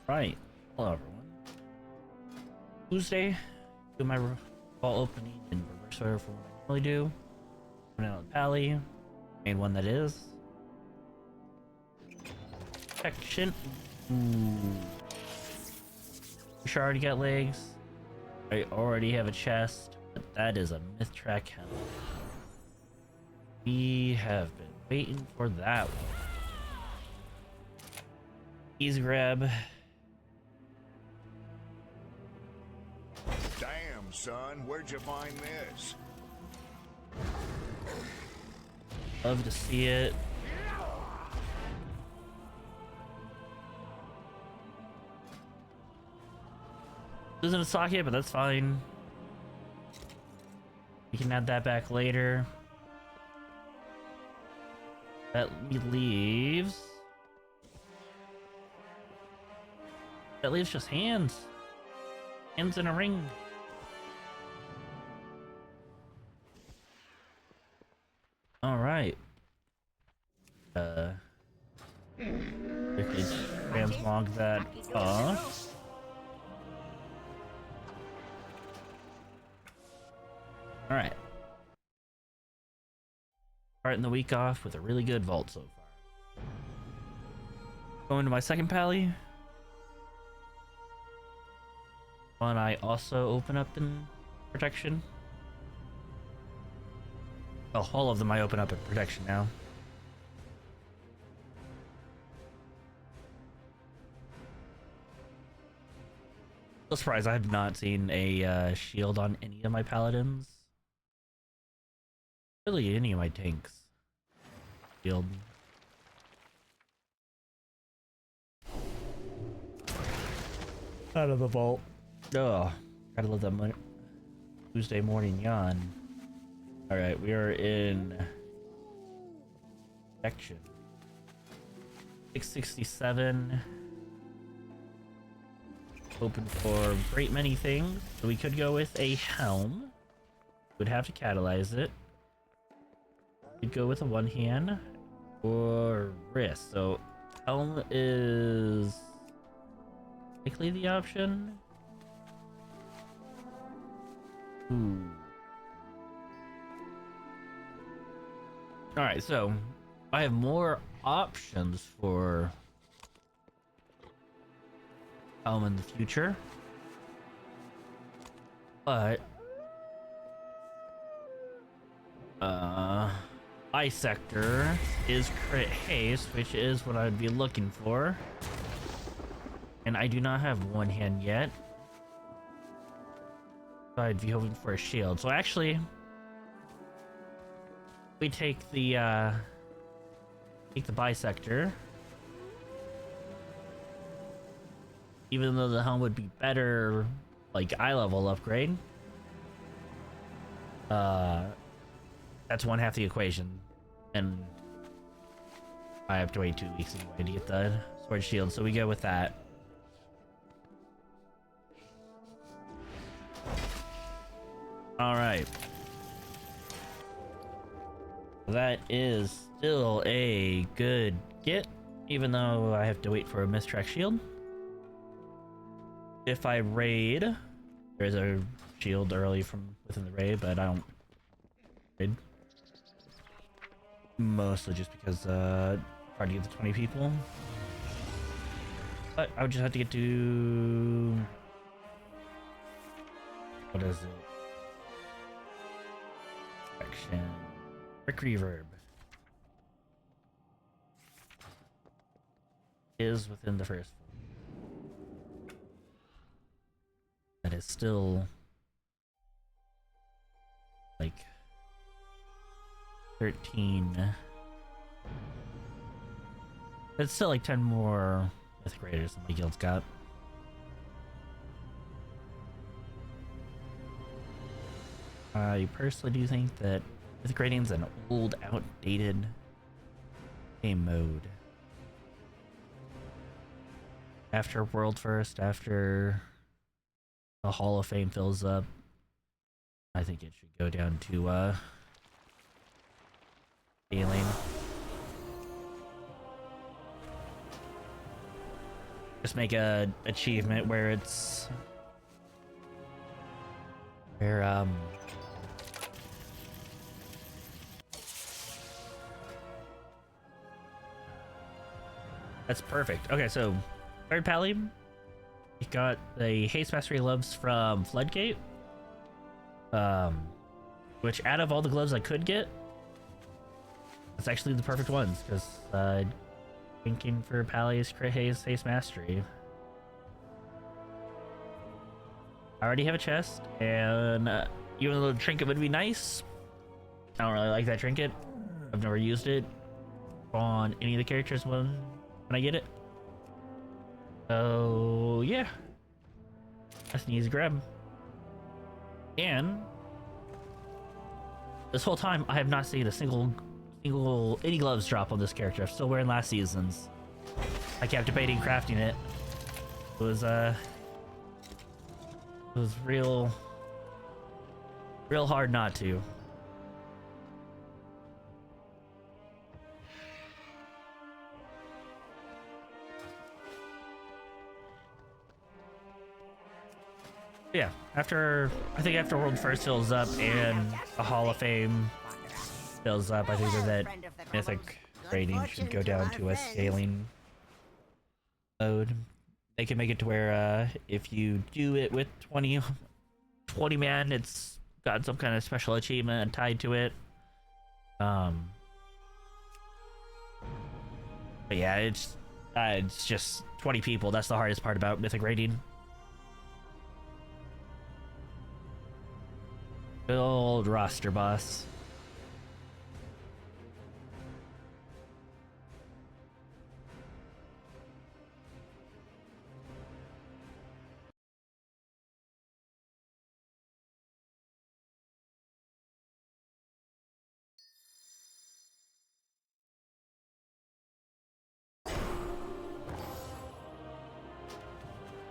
Right. Hello, everyone. Tuesday, do my ball opening in reverse order from what I normally do. Open out the pally. Main one that is. Section. Ooh. I already got legs. I already have a chest, but that is a myth track helmet. We have been waiting for that one. Easy grab. Damn, son, where'd you find this? Love to see it. Isn't a socket, but that's fine. We can add that back later. That leaves just hands. Hands in a ring. All right. Quickly transmog that off. All right. Starting the week off with a really good vault so far. Going to my second pally. One I also open up in protection. Oh, all of them I open up in protection now. No surprise, I have not seen a shield on any of my paladins. Really, any of my tanks. Shield. Out of the vault. Oh, gotta love that Tuesday morning yawn. Alright, we are in section 667. Open for a great many things. So we could go with a helm. Would have to catalyze it. Could go with a one hand or wrist. So helm is likely the option. Ooh. Alright, so I have more options for helm in the future. But bisector is crit haste, which is what I'd be looking for. And I do not have one hand yet. So I'd be hoping for a shield. So actually, we take the bisector. Even though the helm would be better, like eye level upgrade. That's one half the equation, and I have to wait 2 weeks anyway to get the sword shield, so we go with that. All right. That is still a good get, even though I have to wait for a mistrack shield. If I raid, there's a shield early from within the raid, but I don't raid. Mostly just because hard to get to 20 people. But I would just have to get to, what is it? Action. Quick reverb. Is within the first. That is still like 13. It's still like 10 more mythic raiders than my guild's got. I personally do think that mythic raiding's an old, outdated game mode. After World First, after the Hall of Fame fills up, I think it should go down to scaling. just make a achievement where it's where that's perfect. Okay, so third pally, we got the haste mastery gloves from Floodgate. Which out of all the gloves I could get, it's actually the perfect ones because thinking for Pally's crit haste mastery. I already have a chest, and even though the trinket would be nice, I don't really like that trinket. I've never used it on any of the characters when I get it. So yeah, that's an easy grab. And this whole time, I have not seen a single any gloves drop on this character. I'm still wearing last season's. I kept debating crafting it. It was real hard not to. Yeah, I think after World First fills up and the Hall of Fame fills up, I think that mythic rating should go down to a scaling mode. They can make it to where if you do it with 20 man, it's got some kind of special achievement tied to it. But yeah, it's just 20 people. That's the hardest part about mythic rating. Good old roster boss.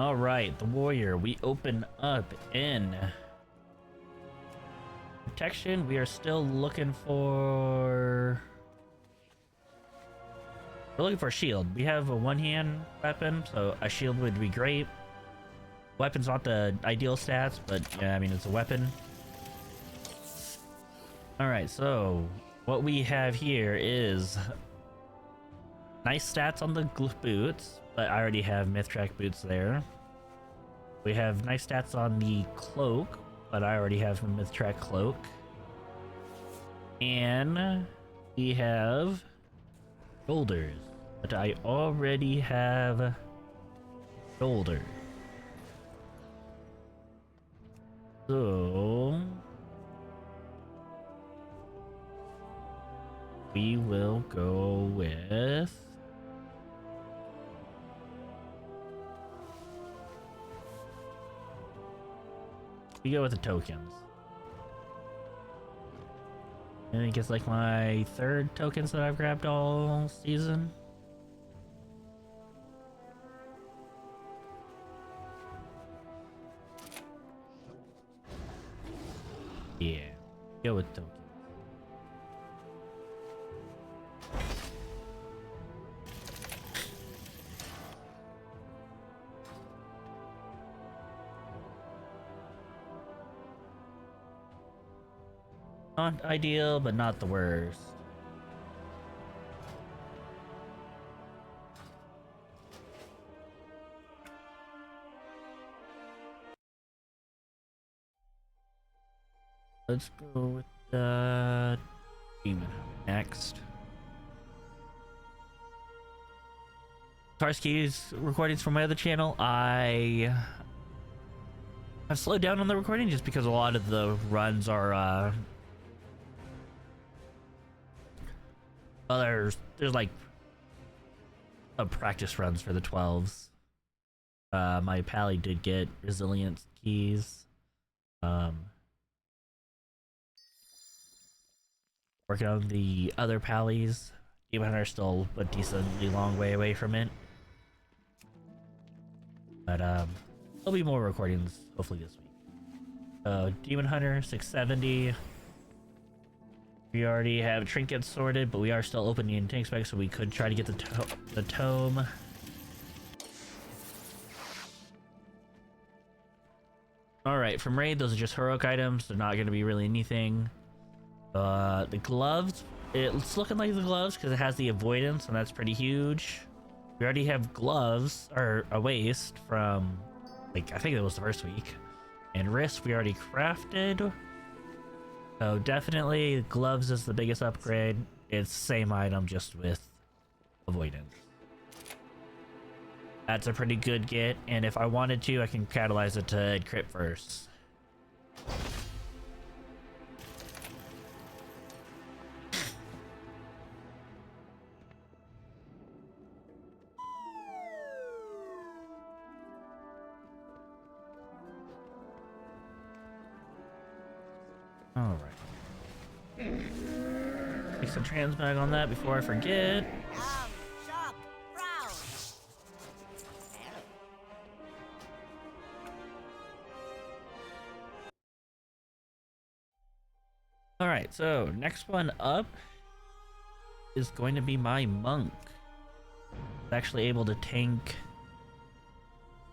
All right, the warrior. We open up in protection. We are still looking for. We're looking for a shield. We have a one-hand weapon, so a shield would be great. Weapon's not the ideal stats, but yeah, I mean it's a weapon. All right, so what we have here is nice stats on the boots, but I already have Mythtrack boots there. We have nice stats on the cloak, but I already have the Mythtrack cloak. And we have shoulders, but I already have shoulders. So we will go with the tokens. I think it's like my third tokens that I've grabbed all season. Yeah, go with tokens. Not ideal, but not the worst. Let's go with the demon next. Tarski's recordings from my other channel, I've slowed down on the recording just because a lot of the runs are well, there's like practice runs for the 12s. My pally did get resilience keys. Working on the other pallies. Demon Hunter's still a decently long way away from it. But there'll be more recordings hopefully this week. Demon Hunter 670. We already have trinkets sorted, but we are still opening tank specs, so we could try to get the tome. Alright, from raid, those are just heroic items. They're not going to be really anything. The gloves, it's looking like the gloves because it has the avoidance, and that's pretty huge. We already have gloves, or a waist from, like, I think it was the first week. And wrist, we already crafted. So definitely, gloves is the biggest upgrade. It's the same item, just with avoidance. That's a pretty good get, and if I wanted to, I can catalyze it to crit first. Alright. Take some transmag on that before I forget. Shop, browse. Alright, so next one up is going to be my monk. It's actually able to tank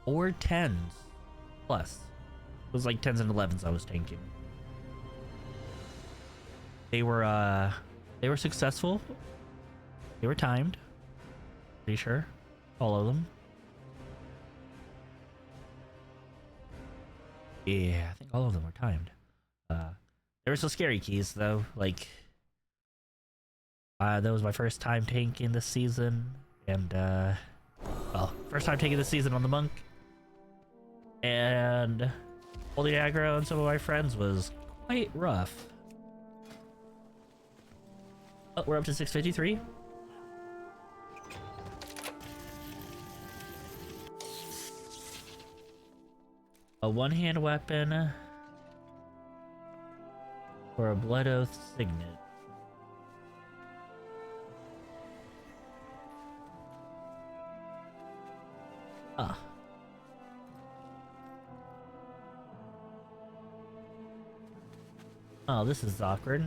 4 10s plus. It was like 10s and 11s I was tanking. They were successful. They were timed. Pretty sure. All of them. Yeah, I think all of them were timed. There were some scary keys though, like that was my first time tanking this season, and well, first time taking this season on the monk, and holding aggro on some of my friends was quite rough. Oh, we're up to 653. A one-hand weapon or a Blood Oath Signet. Ah. Oh, this is awkward.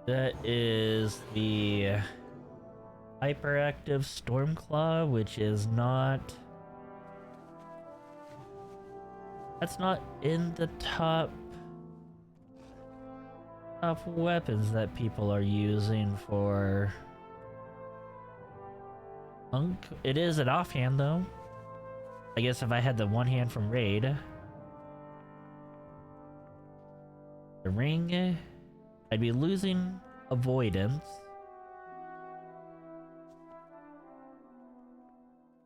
That is the hyperactive Stormclaw, which is not... That's not in the top weapons that people are using for monk. It is an offhand though. I guess if I had the one hand from raid, the ring, I'd be losing avoidance.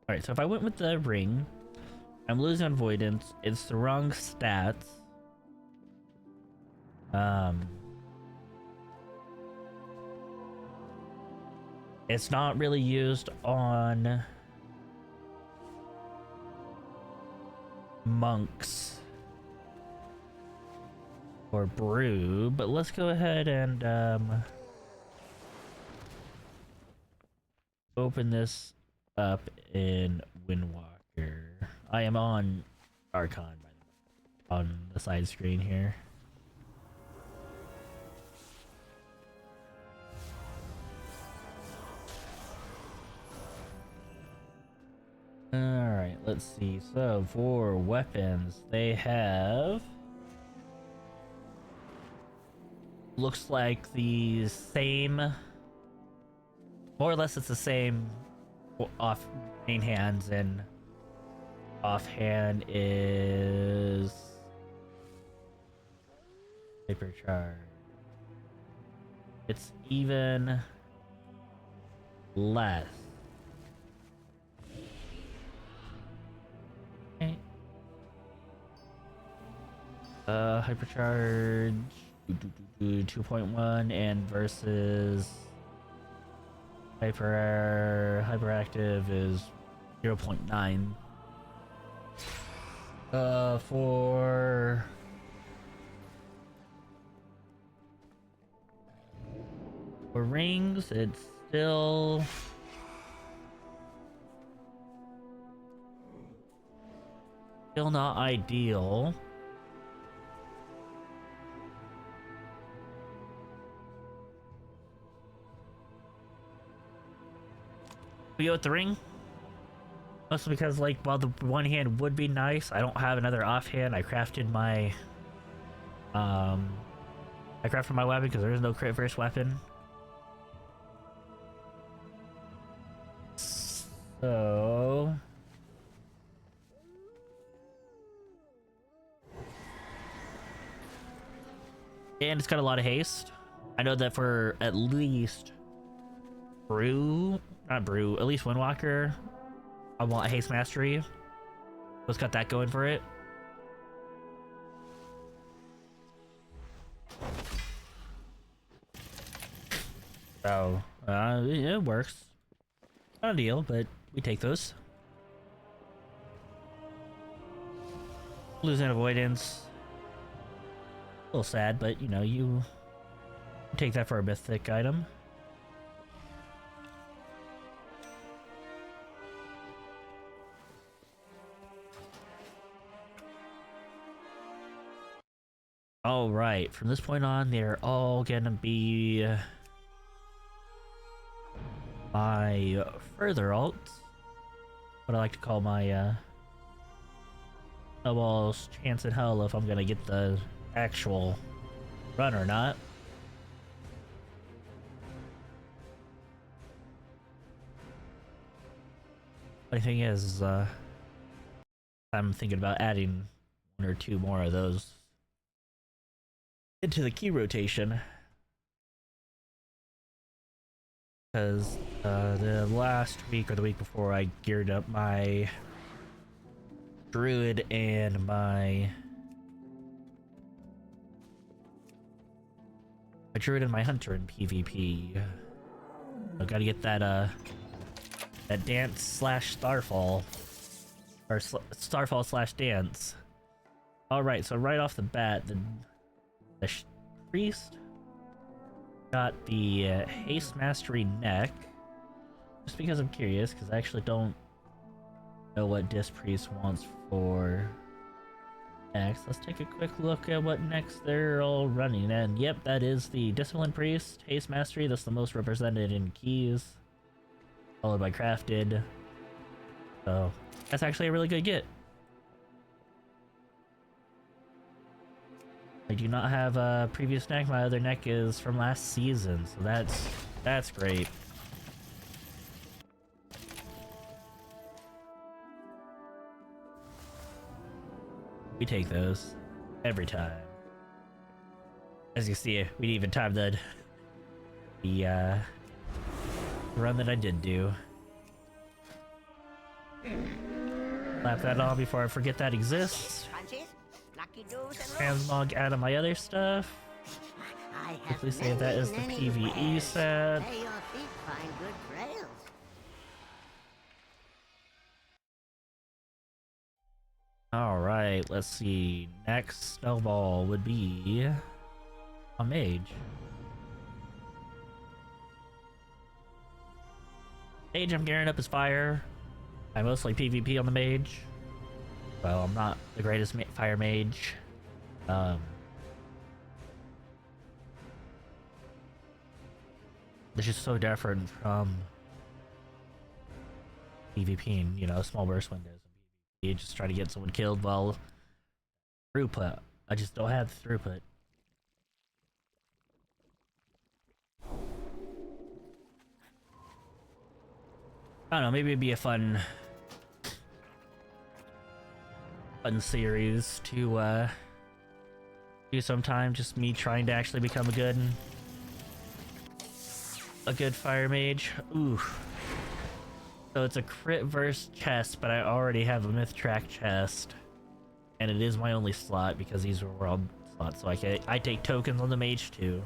Alright, so if I went with the ring, I'm losing avoidance. It's the wrong stats. It's not really used on monks or brew, but let's go ahead and open this up in Windwalker. I am on Archon on the side screen here. Alright, let's see. So for weapons, they have... Looks like the same... More or less it's the same off main hands, and offhand is... Hypercharge. It's even less. Okay. Hypercharge 2.1 and versus hyperactive is 0.9. For rings, it's still not ideal. We go with the ring. Mostly because, like, while the one hand would be nice, I don't have another offhand. I crafted my weapon because there is no crit verse weapon. So and it's got a lot of haste. I know that for at least at least Windwalker, I want haste mastery. Let's got that going for it. So it works. Not a deal, but we take those. Losing avoidance. A little sad, but you know, you take that for a mythic item. All right, from this point on, they're all gonna be my further alts. What I like to call my snowball's chance in hell if I'm gonna get the actual run or not. Funny thing is, I'm thinking about adding one or two more of those into the key rotation. Because the last week or the week before, I geared up my druid and my hunter in PvP. I gotta get that that dance slash starfall, or starfall slash dance. All right, so right off the bat, the priest got the haste mastery neck. Just because I'm curious, because I actually don't know what Disc Priest wants for next. Let's take a quick look at what next they're all running. And yep, that is the Discipline Priest, Haste Mastery. That's the most represented in keys, followed by Crafted. So that's actually a really good get. I do not have a previous neck. My other neck is from last season, so that's great. We take those every time. As you see, we even timed the run that I did do. Slap that on before I forget that exists. Transmog out of my other stuff. Quickly save that as the PvE set. Alright, let's see. Next snowball would be a mage. Mage I'm gearing up as fire. I mostly PvP on the mage. Well, I'm not the greatest fire mage. It's just so different from PvP and, you know, small burst windows. You just try to get someone killed while throughput. I just don't have the throughput. I don't know, maybe it'd be a fun series to do sometime. Just me trying to actually become a good fire mage. Ooh. So it's a crit verse chest, but I already have a myth track chest, and it is my only slot because these are world slots. So I take tokens on the mage too.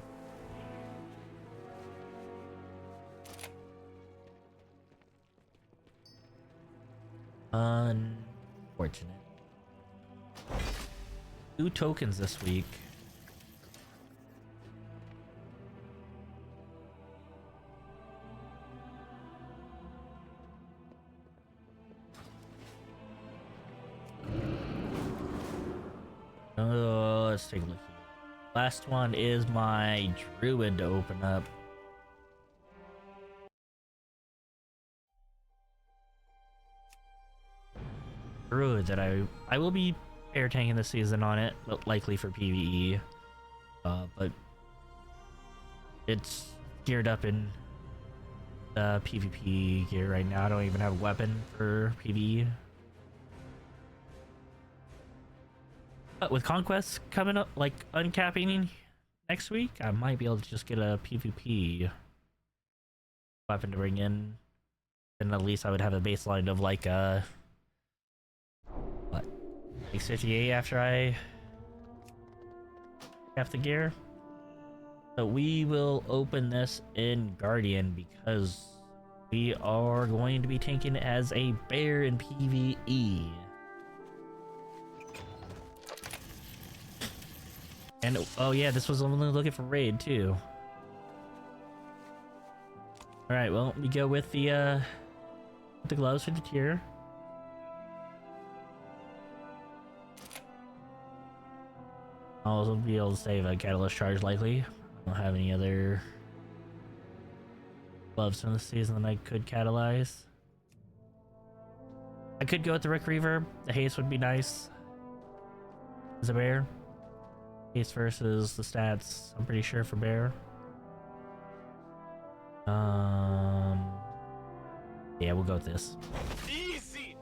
Unfortunate. 2 tokens this week. Oh, let's take a look here. Last one is my druid to open up. druid that I will be air tanking this season on it, but likely for PvE. But it's geared up in PvP gear right now. I don't even have a weapon for PvE. But with conquests coming up, like uncapping next week, I might be able to just get a PvP weapon to bring in. And at least I would have a baseline of like what, 658 after I have the gear. So we will open this in Guardian because we are going to be tanking as a bear in PvE. And oh yeah, this was only looking for raid too. Alright, well, we go with the gloves for the tier. I'll also be able to save a catalyst charge likely. I don't have any other gloves from the season that I could catalyze. I could go with the Rick Reaver. The haste would be nice as a bear. Haste versus the stats, I'm pretty sure, for bear. Yeah, we'll go with this. Easy.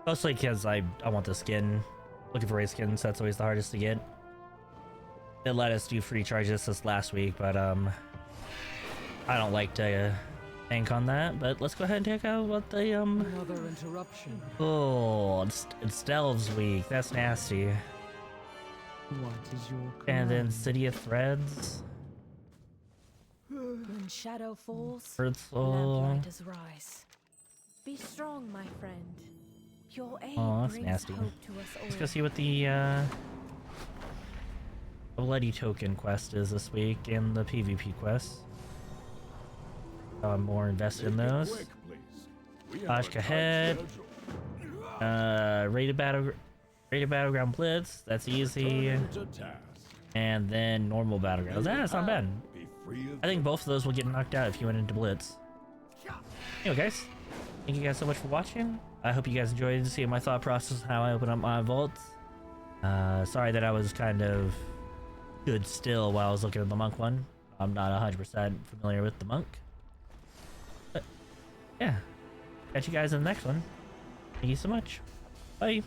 Mostly because I want the skin. Looking for raid skins, that's always the hardest to get. They let us do free charges this last week, but I don't like to tank on that. But let's go ahead and check out what the Another interruption. Oh, it's Delves week. That's nasty. What is your And then command? City of Threads. When shadow falls, Earthsoul. lamplighters rise. Be strong, my friend. Your aid Oh, that's brings nasty. hope to us all. Let's go see what the Bloody Token quest is this week and the PvP quest. I'm more invested in those. Quick, please. We have a Ashka tight Head. schedule. Rated Battleground Blitz. That's easy. Turn to task. And then normal Battlegrounds. That's not bad. Be free of I think both of those will get knocked out if you went into Blitz. Anyway, guys, thank you guys so much for watching. I hope you guys enjoyed seeing my thought process on how I open up my vaults. Sorry that I was kind of stood still while I was looking at the monk one. I'm not 100% familiar with the monk. But yeah, catch you guys in the next one. Thank you so much. Bye.